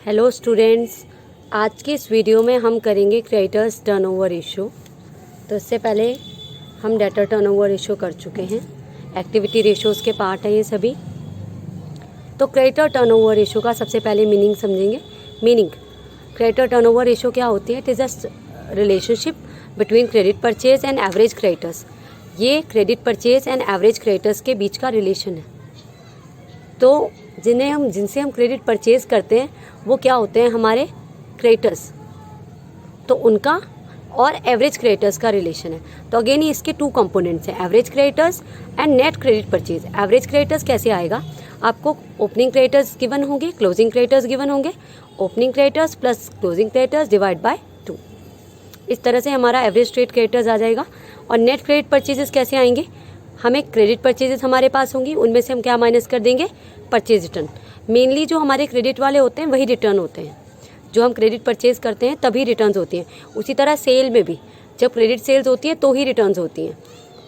Hello students, आज की इस वीडियो में हम करेंगे क्रेडिटर्स टर्नओवर रेशियो। तो इससे पहले हम डेटर टर्नओवर रेशियो कर चुके हैं। एक्टिविटी रेशियोज़ के पार्ट हैं ये सभी। तो क्रेडिटर टर्नओवर रेशियो का सबसे पहले मीनिंग समझेंगे। मीनिंग, क्रेडिटर टर्नओवर रेशियो क्या होती है? It is a relationship between credit purchase and average creditors. ये credit purchase and average creditors के बीच का रिलेशन है। तो जिनसे हम क्रेडिट परचेज करते हैं वो क्या होते हैं? हमारे क्रेडिटर्स। तो उनका और एवरेज क्रेडिटर्स का रिलेशन है। तो अगेन इसके टू कंपोनेंट्स हैं, average creditors and net credit purchase. Average creditors कैसे आएगा? आपको ओपनिंग क्रेडिटर्स गिवन होंगे, क्लोजिंग क्रेडिटर्स गिवन होंगे। Opening creditors plus closing creditors divide by 2। इस तरह से हमारा एवरेज ट्रेड क्रेडिटर्स आ जाएगा। और नेट क्रेडिट परचेजेस कैसे आएंगे? हमें क्रेडिट परचेजेस हमारे पास होंगी, उनमें से हम क्या माइनस कर देंगे? Purchase return. मेनली जो हमारे क्रेडिट वाले होते हैं वही रिटर्न होते हैं। जो हम क्रेडिट परचेज करते हैं तभी रिटर्न्स होती हैं। उसी तरह सेल में भी जब क्रेडिट सेल्स होती है तो ही रिटर्न्स होती हैं।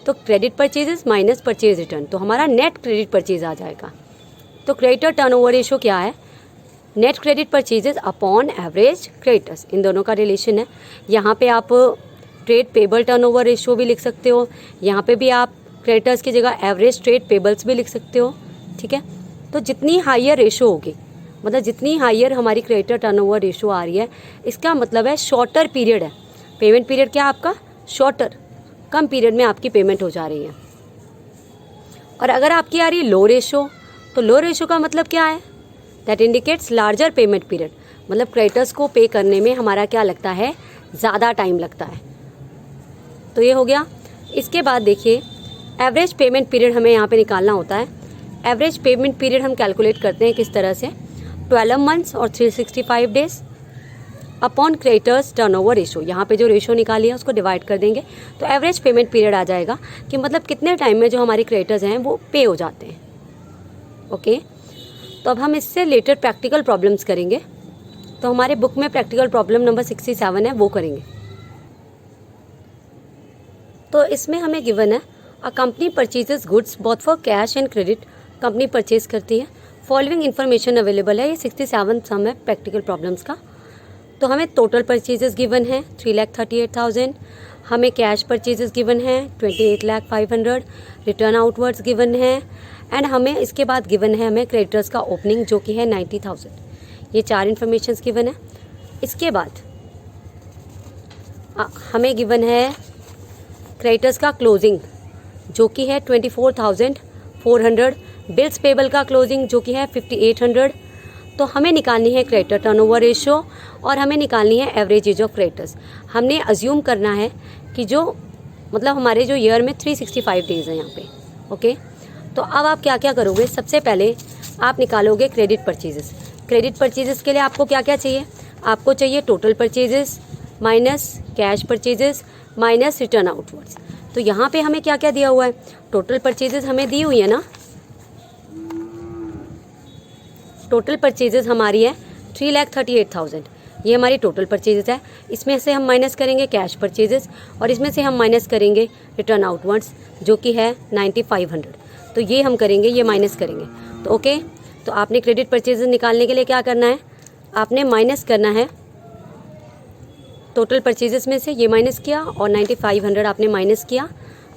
तो credit purchases minus purchase return, तो हमारा नेट क्रेडिट परचेज आ जाएगा। तो क्रेडिटर टर्नओवर रेशियो क्या है? Net credit purchases upon average creditors, इन दोनों का रिलेशन है। यहाँ पे आप ट्रेड पेबल टर्नओवर रेशियो भी लिख सकते हो, यहाँ पे भी आप क्रेडिटर्स की जगह एवरेज ट्रेड पेबल्स भी लिख सकते हो। ठीक है, तो जितनी हायर रेशो होगी, मतलब जितनी हायर हमारी क्रेडिटर टर्नओवर रेशो आ रही है, इसका मतलब है शॉर्टर पीरियड है। पेमेंट पीरियड क्या आपका? शॉर्टर, कम पीरियड में आपकी पेमेंट हो जा रही है। और अगर आपकी आ रही है लो रेशो, तो लो रेशो का मतलब क्या है? That indicates larger payment period. मतलब क्रेडिटर्स को पे करने में हमारा क्या लगता है? ज़्यादा टाइम लगता है। तो ये हो गया। इसके बाद देखिए, एवरेज पेमेंट पीरियड हमें यहाँ पे निकालना होता है। एवरेज पेमेंट पीरियड हम कैलकुलेट करते हैं किस तरह से? 12 मंथ्स और 365 days upon creditors turnover ratio. यहाँ पे जो रेशो निकाली है उसको डिवाइड कर देंगे, तो एवरेज पेमेंट पीरियड आ जाएगा कि मतलब कितने टाइम में जो हमारे क्रेडिटर्स हैं वो पे हो जाते हैं। ओके, तो अब हम इससे रिलेटेड प्रैक्टिकल प्रॉब्लम्स करेंगे। तो हमारे बुक में प्रैक्टिकल प्रॉब्लम नंबर 67 है, वो करेंगे। तो इसमें हमें गिवन है, a company purchases goods both for cash and credit. Company purchase करती है, फॉलोइंग इन्फॉर्मेशन अवेलेबल है। ये 67 सम है प्रैक्टिकल प्रॉब्लम्स का। तो हमें टोटल परचेजेस गिवन है 3,38,000, हमें कैश परचेजेस गिवन है 28,500,000, रिटर्न आउटवर्ड्स गिवन है, एंड हमें इसके बाद गिवन है हमें क्रेडिटर्स का ओपनिंग जो कि है 90,000। ये 4 इन्फॉर्मेशंस गिवन है। इसके बाद हमें गिवन है क्रेडिटर्स का क्लोजिंग जो कि है 24,400, बिल्स पेबल का क्लोजिंग जो कि है 5,800। तो हमें निकालनी है क्रेडिटर टर्नओवर रेशियो और हमें निकालनी है एवरेज एज ऑफ क्रेडिटर्स। हमने अज्यूम करना है कि जो मतलब हमारे जो ईयर में 365 डेज हैं यहाँ पे। ओके, तो अब आप क्या क्या करोगे? सबसे पहले आप निकालोगे क्रेडिट परचेजेस। क्रेडिट परचेजेस के लिए आपको क्या क्या चाहिए? आपको चाहिए total purchases minus cash purchases minus return outwards. तो यहाँ पे हमें क्या क्या दिया हुआ है? टोटल परचेजेस हमें दी हुई है ना। टोटल परचेजेस हमारी है 3,38,000, ये हमारी टोटल परचेजेस है। इसमें से हम माइनस करेंगे कैश परचेजेस और इसमें से हम माइनस करेंगे रिटर्न आउटवर्ड्स जो कि है 9,500। तो ये हम करेंगे, ये माइनस करेंगे। तो ओके, तो आपने क्रेडिट परचेजेस निकालने के लिए क्या करना है? आपने माइनस करना है टोटल परचेजेस में से, ये माइनस किया और 9,500 आपने माइनस किया,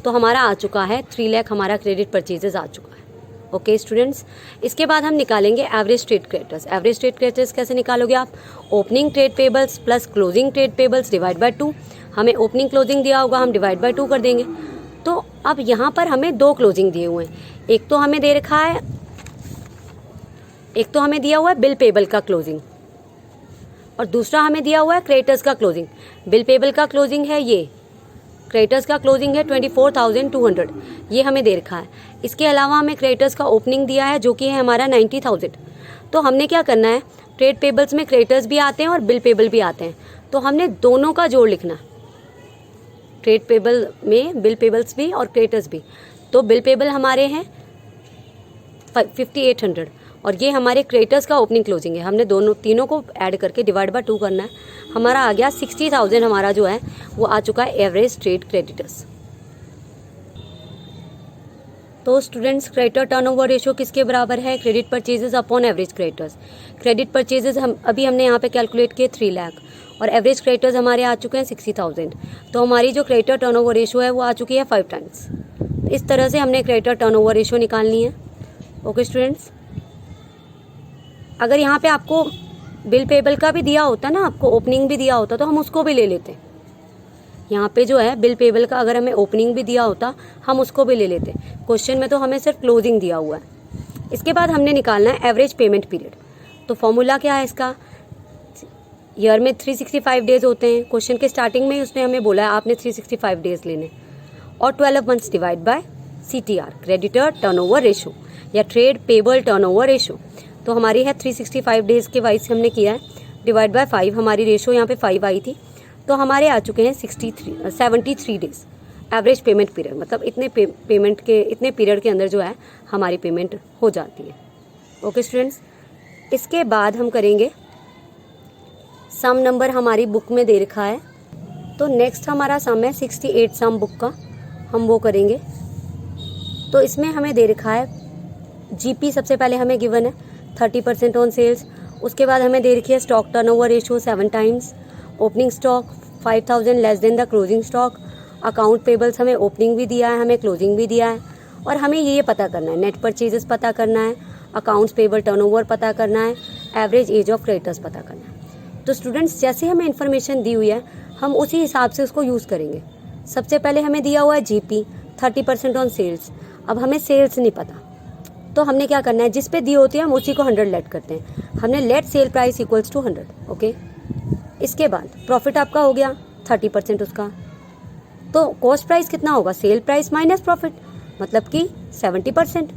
तो हमारा आ चुका है 3 लाख, हमारा क्रेडिट परचेजेस आ चुका है। ओके स्टूडेंट्स, इसके बाद हम निकालेंगे average trade creditors. Average trade creditors कैसे निकालोगे आप? Opening trade payables plus closing trade payables divide by 2। हमें ओपनिंग क्लोजिंग दिया होगा, हम डिवाइड बाय 2 कर देंगे। तो अब यहाँ पर हमें 2 क्लोजिंग दिए हुए हैं। एक तो हमें दे रखा है, एक तो हमें दिया हुआ है बिल पेबल का क्लोजिंग और दूसरा हमें दिया हुआ है क्रेडिटर्स का क्लोजिंग। बिल पेबल का क्लोजिंग है ये, क्रेडिटर्स का क्लोजिंग है 24,200, ये हमें दे रखा है। इसके अलावा हमें क्रेडिटर्स का ओपनिंग दिया है जो कि है हमारा 90,000। तो हमने क्या करना है? ट्रेड पेबल्स में क्रेडिटर्स भी आते हैं और बिल पेबल भी आते हैं, तो हमने दोनों का जोड़ लिखना। ट्रेड पेबल में बिल पेबल्स भी और क्रेडिटर्स भी। तो बिल पेबल हमारे हैं 5,800 और ये हमारे क्रेडिटर्स का ओपनिंग क्लोजिंग है। हमने तीनों को ऐड करके डिवाइड बाय 2 करना है। हमारा आ गया 60,000, हमारा जो है वो आ चुका है एवरेज ट्रेड क्रेडिटर्स। तो स्टूडेंट्स क्रेडिटर टर्नओवर रेशियो किसके बराबर है? Credit purchases upon average creditors. Credit purchases अभी हमने यहाँ पे कैलकुलेट किए 3 लाख और एवरेज क्रेडिटर्स हमारे आ चुके हैं 60,000। तो हमारी जो क्रेडिटर टर्नओवर रेशियो है वो आ चुकी है 5 टाइम्स। इस तरह से हमने क्रेडिटर टर्नओवर रेशियो निकालनी है। ओके स्टूडेंट्स, अगर यहाँ पे आपको बिल पेबल का भी दिया होता ना, आपको ओपनिंग भी दिया होता तो हम उसको भी ले लेते। यहाँ पे जो है बिल पेबल का अगर हमें ओपनिंग भी दिया होता हम उसको भी ले लेते। क्वेश्चन में तो हमें सिर्फ क्लोजिंग दिया हुआ है। इसके बाद हमने निकालना है एवरेज पेमेंट पीरियड। तो फॉर्मूला क्या है इसका? ईयर में 365 डेज होते हैं। क्वेश्चन के स्टार्टिंग में ही उसने हमें बोला है आपने 365 डेज लेने और 12 months divide by CTR, creditor turnover ratio या ट्रेड पेबल टर्नओवर रेशो। तो हमारी है 365 डेज के वाइज हमने किया है, डिवाइड बाय 5। हमारी रेशो यहाँ पे 5 आई थी, तो हमारे आ चुके हैं 73 डेज एवरेज पेमेंट पीरियड। मतलब इतने इतने पीरियड के अंदर जो है हमारी पेमेंट हो जाती है। ओके स्टूडेंट्स, इसके बाद हम करेंगे सम नंबर हमारी बुक में दे रखा है। तो नेक्स्ट हमारा सम है 68 सम बुक का, हम वो करेंगे। तो इसमें हमें दे रखा है GP सबसे पहले हमें गिवन है 30% ऑन सेल्स। उसके बाद हमें दे रखी है stock turnover ratio 7 times, opening stock 5000 less than the closing stock, account payables हमें ओपनिंग भी दिया है, हमें क्लोजिंग भी दिया है, और हमें ये पता करना है नेट परचेजेस पता करना है, अकाउंट्स पेबल टर्नओवर पता करना है, एवरेज एज ऑफ क्रेडिटर्स पता करना है। तो स्टूडेंट्स जैसे हमें इन्फॉर्मेशन दी हुई है हम उसी हिसाब से उसको यूज़ करेंगे। सबसे पहले हमें दिया हुआ है GP 30% ऑन सेल्स। अब हमें सेल्स नहीं पता, तो हमने क्या करना है, जिस पे दी होती है हम उसी को 100 लेट करते हैं। हमने let sale price equals to 100। Okay, इसके बाद प्रॉफिट आपका हो गया 30% उसका। तो कॉस्ट प्राइस कितना होगा? सेल प्राइस माइनस प्रॉफिट, मतलब कि 70%।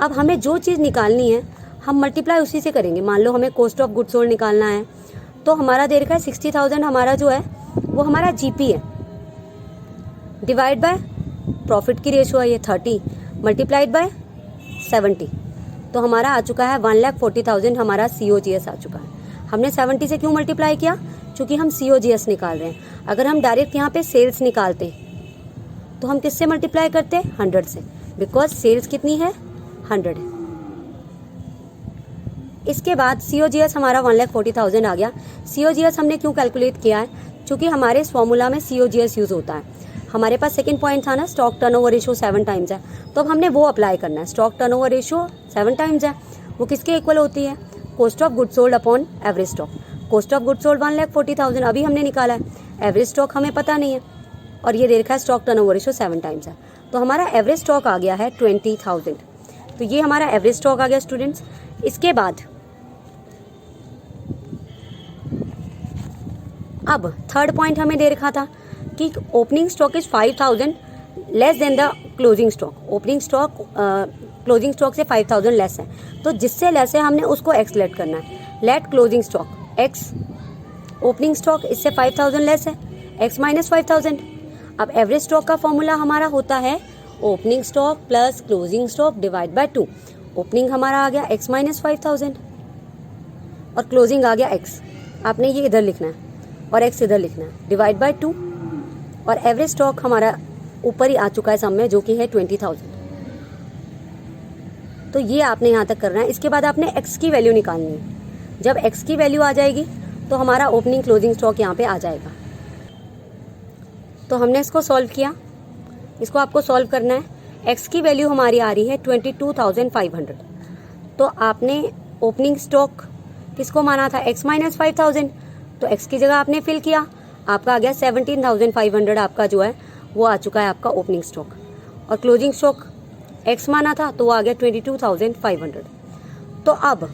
अब हमें जो चीज़ निकालनी है हम मल्टीप्लाई उसी से करेंगे। मान लो हमें कॉस्ट ऑफ गुड सोल्ड निकालना है, तो हमारा दे रखा है 60,000 हमारा जो है वो हमारा GP है, डिवाइड बाय प्रॉफिट की रेशो है ये 30 मल्टीप्लाइड बाय 70। तो हमारा आ चुका है 1,40,000 हमारा COGS आ चुका है। हमने 70 से क्यों मल्टीप्लाई किया? क्योंकि हम COGS निकाल रहे हैं। अगर हम डायरेक्ट यहाँ पे सेल्स निकालते हैं तो हम किससे मल्टीप्लाई करते हैं? 100 से, बिकॉज सेल्स कितनी है? 100 है। इसके बाद COGS हमारा 1,40,000 आ गया। COGS हमने क्यों कैलकुलेट किया है? क्योंकि हमारे इस फॉर्मूला में COGS यूज़ होता है। हमारे पास सेकंड पॉइंट था ना, स्टॉक टर्नओवर रेशियो 7 टाइम्स है, तो अब हमने वो अप्लाई करना है। स्टॉक टर्नओवर रेशियो 7 टाइम्स है, वो किसके इक्वल होती है? Cost of good sold upon average stock. Cost of good sold 1,40,000 अभी हमने निकाला है, एवरेज स्टॉक हमें पता नहीं है, और ये देखा है स्टॉक टर्नओवर रेशियो 7 टाइम्स है। तो हमारा एवरेज स्टॉक आ गया है 20,000। तो ये हमारा एवरेज स्टॉक आ गया स्टूडेंट्स। इसके बाद अब थर्ड पॉइंट हमें दे रखा था कि opening stock is 5,000 less than the closing stock. Opening stock closing stock से 5,000 लेस है, तो जिससे लेस है हमने उसको एक्स लेट करना है। Let closing stock X, opening stock इससे 5,000 लेस है, एक्स माइनस 5,000। अब एवरेज स्टॉक का फॉर्मूला हमारा होता है opening stock plus closing stock divide by 2। Opening हमारा आ गया एक्स माइनस 5,000 और क्लोजिंग आ गया एक्स। आपने ये इधर लिखना है और एक्स इधर लिखना है, डिवाइड बाय 2। और एवरेज स्टॉक हमारा ऊपर ही आ चुका है सम में, जो कि है 20,000। तो ये आपने यहाँ तक करना है। इसके बाद आपने एक्स की वैल्यू निकालनी है। जब एक्स की वैल्यू आ जाएगी तो हमारा ओपनिंग क्लोजिंग स्टॉक यहाँ पे आ जाएगा। तो हमने इसको सॉल्व किया, इसको आपको सॉल्व करना है। एक्स की वैल्यू हमारी आ रही है 22,500। तो आपने ओपनिंग स्टॉक किसको माना था? X minus 5,000। तो एक्स की जगह आपने फिल किया, आपका आ गया 17,500। आपका जो है वो आ चुका है आपका ओपनिंग स्टॉक। और क्लोजिंग स्टॉक एक्स माना था तो वो आ गया 22,500। तो अब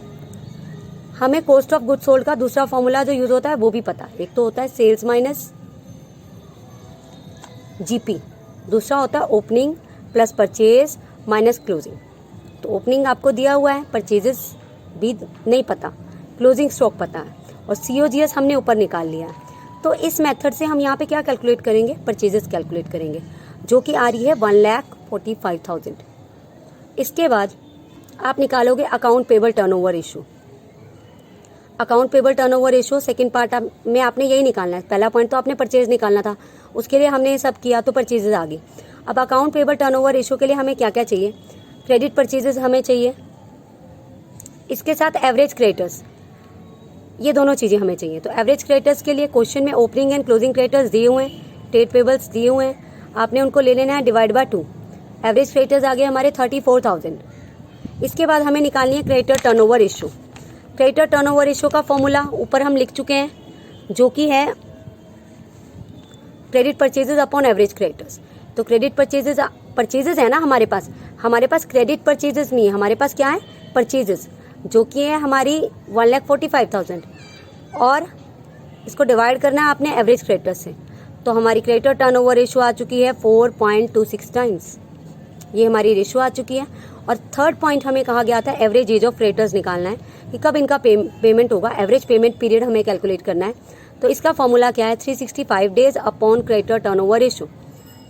हमें कॉस्ट ऑफ गुड सोल्ड का दूसरा फॉर्मूला जो यूज होता है वो भी पता है। एक तो होता है सेल्स माइनस GP, दूसरा होता है opening plus purchase minus closing. तो ओपनिंग आपको दिया हुआ है, परचेजेस भी नहीं पता, क्लोजिंग स्टॉक पता है, और COGS हमने ऊपर निकाल लिया है। तो इस मेथड से हम यहाँ पे क्या कैलकुलेट करेंगे? परचेजेस कैलकुलेट करेंगे, जो कि आ रही है 1,45,000। इसके बाद आप निकालोगे account payable turnover ratio. Account payable turnover ratio second part में आपने यही निकालना है। पहला पॉइंट तो आपने परचेज निकालना था, उसके लिए हमने ये सब किया तो परचेजेस आ गई। अब अकाउंट पेबल टर्नओवर रेशियो के लिए हमें क्या क्या चाहिए, क्रेडिट परचेजेस हमें चाहिए, इसके साथ एवरेज क्रेडिटर्स, ये दोनों चीज़ें हमें चाहिए। तो एवरेज क्रेडिटर्स के लिए क्वेश्चन में ओपनिंग एंड क्लोजिंग क्रेडिटर्स दिए हुए हैं, ट्रेड पेबल्स दिए हुए हैं, आपने उनको ले लेना है डिवाइड बाय 2। एवरेज क्रेडिटर्स आ गए हमारे 34,000। इसके बाद हमें निकालनी है creditor turnover ratio. Creditor turnover ratio का फॉर्मूला ऊपर हम लिख चुके हैं, जो कि है credit purchases upon average creditors. तो क्रेडिट परचेजेस है ना हमारे पास क्रेडिट परचेजेस नहीं है, हमारे पास क्या है, परचेजेस, जो कि है हमारी 1,45,000, और इसको डिवाइड करना है आपने एवरेज क्रेडिटर्स से। तो हमारी क्रेडिटर टर्नओवर रेशियो आ चुकी है 4.26 टाइम्स, ये हमारी रेशियो आ चुकी है। और थर्ड पॉइंट हमें कहा गया था एवरेज एज ऑफ क्रेडिटर्स निकालना है कि कब इनका पेमेंट होगा, एवरेज पेमेंट पीरियड हमें कैलकुलेट करना है। तो इसका फॉर्मूला क्या है, 365 days upon creditor turnover ratio.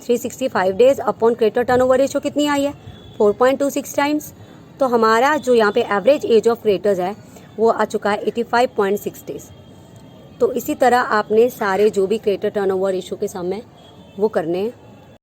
365 days upon creditor turnover ratio कितनी आई है, 4.26 टाइम्स। तो हमारा जो यहाँ पे एवरेज एज ऑफ क्रेडिटर्स है वो आ चुका है 85.6 डेज। तो इसी तरह आपने सारे जो भी क्रेडिटर टर्नओवर रेशियो के सम है वो करने हैं।